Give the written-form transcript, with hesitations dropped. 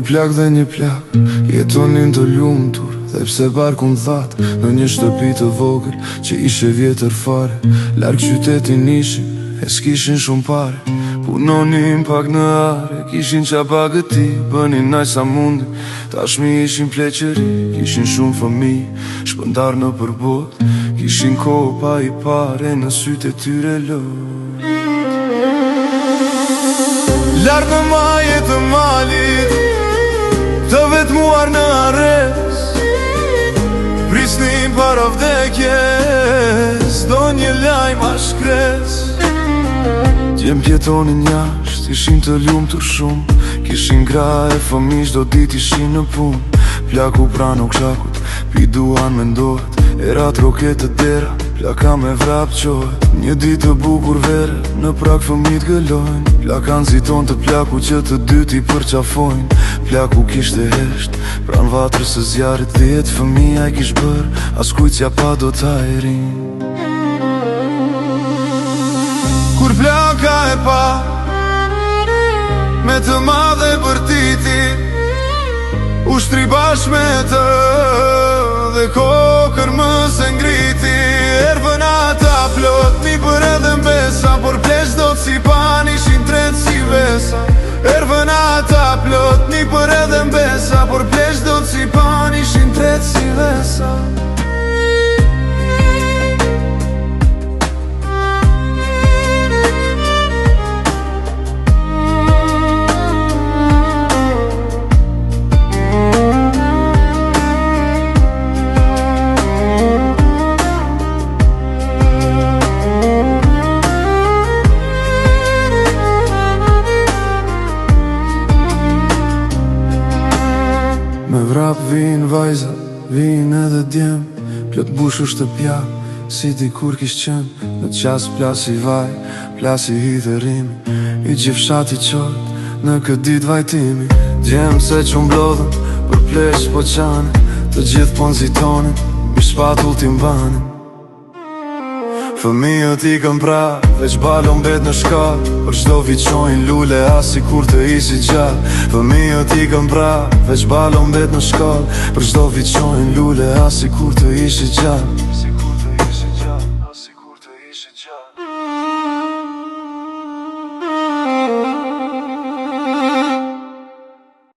plak dhe një plak jetonin të lumtur, dhe pse barkun that në një shtëpi të vogël që ishe vjetër fare. Larg qytetin ishim, e s'kishin shumë pare, punonin pak në are, kishin qa bagëti, bënin naj sa mundi. Tashmi ishin pleqëri, kishin shumë fëmi, shpëndar në përbot, kishin kohë pa i pare në sytë e tyre lë. Lartë në maje të malit, të vetmuar në ares, prisnin para vdekjes, do një lajm a shkres. Djem pjetonin jasht, ishin të lumtur shumë, kishin gra e fëmish do dit ishin në pun. Plaku prano kshakut, piduan me ndohet, erat roket të dera, plaka me vrap qohet. Një dit të bukur vere, në prak fëmit gëllojnë, plakan ziton të plaku që të dyti përqafojnë. Plaku kishte hesht, pran vatrës së zjarit, 10 fëmija i kish bër, as kujtja pa do ta e rin. Kur plaka e pa, me të madhe bërtiti, ushtri bash me të, dhe kokër më se ngriti. Ervën ata plot, një për edhe mbesa, por plesh do të si pan ishin tret si vesa. Ervën ata plot, një për edhe mbesa, por plesh do të si pan ishin tret si vesa. Me vrap vin vajza, vin edhe djem, plot bushu shtëpja, si di kur kish qen. Në qas plasi vaj, plasi hidhe rimi, i gjith shati qot, në këtë dit vajtimi. Djem se që mblodhen, për plesh po qane, të gjithë po nzitonin, mi shpatull ti mbanin. Fëmijët i këm pra, veç balon bet në shkall, për qdo viqojnë lule as si kur të isi gjall. Fëmijët i këm pra, veç balon bet në shkall, për qdo viqojnë lule as si kur të isi gjall.